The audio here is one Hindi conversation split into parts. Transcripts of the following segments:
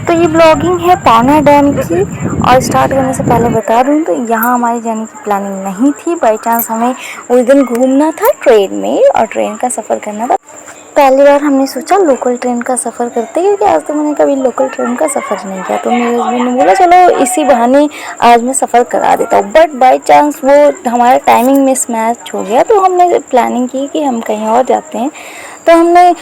तो ये ब्लॉगिंग है पौना डैम की। और स्टार्ट करने से पहले बता दूं तो यहाँ हमारी जाने की प्लानिंग नहीं थी। बाई चांस हमें उस दिन घूमना था ट्रेन में और ट्रेन का सफ़र करना था। पहली बार हमने सोचा लोकल ट्रेन का सफ़र करते, क्योंकि आज तक मैंने कभी लोकल ट्रेन का सफ़र नहीं किया। तो मेरे हस्बैंड ने बोला चलो इसी बहाने आज मैं सफ़र करा देता हूँ। बट बाई चांस वो हमारा टाइमिंग मिसमैच हो गया, तो हमने प्लानिंग की कि हम कहीं और जाते हैं। तो हमने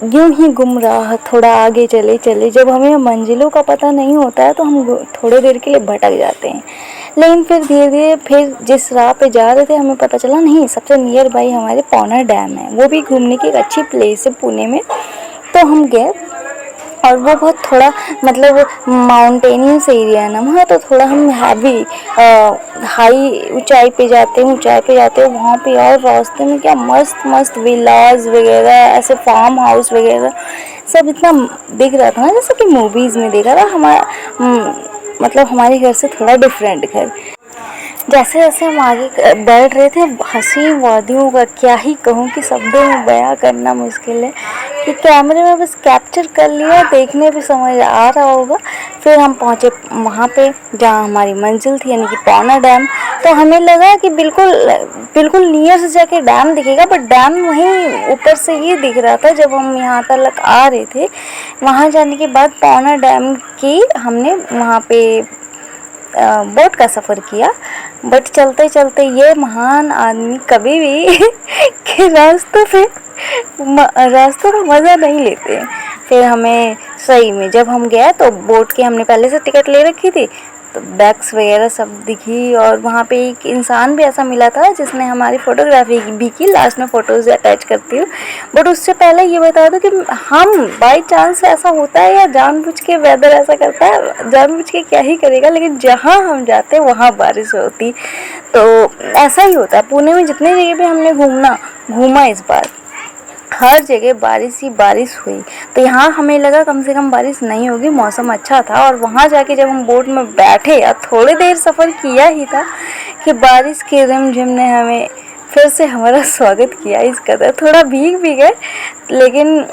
यूं ही गुमराह थोड़ा आगे चले चले, जब हमें मंजिलों का पता नहीं होता है तो हम थोड़ी देर के लिए भटक जाते हैं। लेकिन फिर धीरे धीरे फिर जिस राह पे जा रहे थे हमें पता चला नहीं, सबसे नियर बाई हमारे पौना डैम है, वो भी घूमने की एक अच्छी प्लेस है पुणे में। तो हम गए और वो बहुत थोड़ा मतलब माउंटेनियस एरिया है ना वहाँ, तो थोड़ा हम हैवी हाई ऊंचाई पे जाते हैं वहाँ पे। और रास्ते में क्या मस्त मस्त विलाज वगैरह, ऐसे फार्म हाउस वगैरह सब इतना दिख रहा था ना, जैसे कि मूवीज़ में देखा था। मतलब हमारे घर से थोड़ा डिफरेंट घर। जैसे जैसे हम आगे बढ़ रहे थे, हंसी वादियों का क्या ही कहूँ कि शब्दों में बयां करना मुश्किल है, कि कैमरे में बस कैप्चर कर लिया, देखने पे समझ आ रहा होगा। फिर हम पहुँचे वहाँ पे जहाँ हमारी मंजिल थी, यानी कि पौना डैम। तो हमें लगा कि बिल्कुल बिल्कुल नियर से जाके डैम दिखेगा, बट डैम वहीं ऊपर से ही दिख रहा था। जब हम यहाँ तक आ रहे थे, वहाँ जाने के बाद पौना डैम की हमने वहाँ पे बोट का सफ़र किया। बट चलते चलते ये महान आदमी कभी भी कि रास्तों का मज़ा नहीं लेते। फिर हमें सही में जब हम गए तो बोट की हमने पहले से टिकट ले रखी थी, तो बैग्स वगैरह सब दिखी। और वहाँ पे एक इंसान भी ऐसा मिला था जिसने हमारी फ़ोटोग्राफी भी की। लास्ट में फ़ोटोज़ अटैच करती हूँ। बट उससे पहले ये बता दो कि हम बाई चांस ऐसा होता है या जानबूझ के वेदर ऐसा करता है, जानबूझ के क्या ही करेगा, लेकिन जहाँ हम जाते हैं वहाँ बारिश होती। तो ऐसा ही होता है पुणे में, जितनी जगह पे हमने घूमा इस बार हर जगह बारिश ही बारिश हुई। तो यहाँ हमें लगा कम से कम बारिश नहीं होगी, मौसम अच्छा था। और वहाँ जाके जब हम बोट में बैठे या थोड़ी देर सफ़र किया ही था कि बारिश के रिमझिम ने हमें फिर से हमारा स्वागत किया। इस कदर थोड़ा भीग भी गए, लेकिन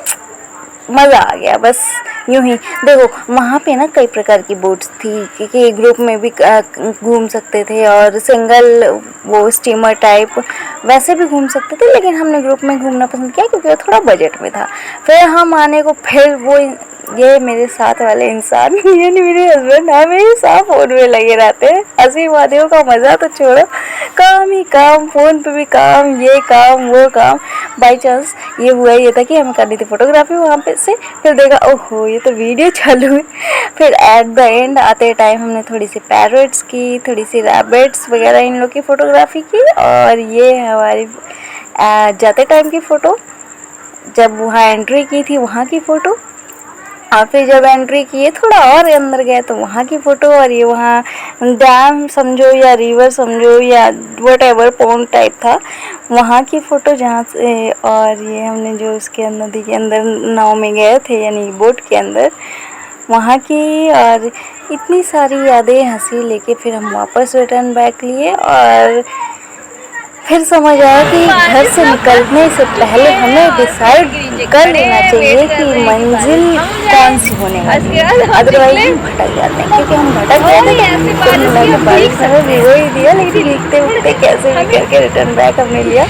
मज़ा आ गया। बस यूं ही देखो, वहाँ पे ना कई प्रकार की बोट्स थी, क्योंकि ग्रुप में भी घूम सकते थे और सिंगल वो स्टीमर टाइप वैसे भी घूम सकते थे। लेकिन हमने ग्रुप में घूमना पसंद किया क्योंकि वो थोड़ा बजट में था। फिर हम आने को फिर वो ये मेरे साथ वाले इंसान यानी मेरे हस्बैंड हमेशा फ़ोन में लगे रहते हैं। हंसी वादियों का मज़ा तो छोड़ो, काम ही काम, फ़ोन पे भी काम, ये काम वो काम। बाई चांस ये था कि हमें करनी थी फ़ोटोग्राफी वहाँ पे से। फिर देखा ओहो ये तो वीडियो चालू है। फिर एट द एंड आते टाइम हमने थोड़ी सी पैरट्स की, थोड़ी सी रैबिट्स वगैरह इन लोग की फ़ोटोग्राफी की। और ये हमारी जाते टाइम की फ़ोटो, जब वहाँ एंट्री की थी वहाँ की फ़ोटो, और फिर जब एंट्री किए थोड़ा और अंदर गए तो वहाँ की फ़ोटो। और ये वहाँ डैम समझो या रिवर समझो या व्हाटएवर पॉन्ड टाइप था, वहाँ की फ़ोटो जहाँ से। और ये हमने जो उसके अंदर नदी के अंदर नाव में गए थे, यानी बोट के अंदर, वहाँ की। और इतनी सारी यादें हंसी लेके फिर हम वापस रिटर्न बैक लिए। और फिर समझ आया कि घर से निकलने से पहले हमें डिसाइड कर लेना चाहिए कि मंजिल कौन सी होने वाली है, अदरवाइज हम भटक जाते हैं। क्योंकि हम भटक गए थे तो बारिश हमें भिगो ही दिया, लेकिन भीगते उठते कैसे भी करके रिटर्न बैक हमने लिया।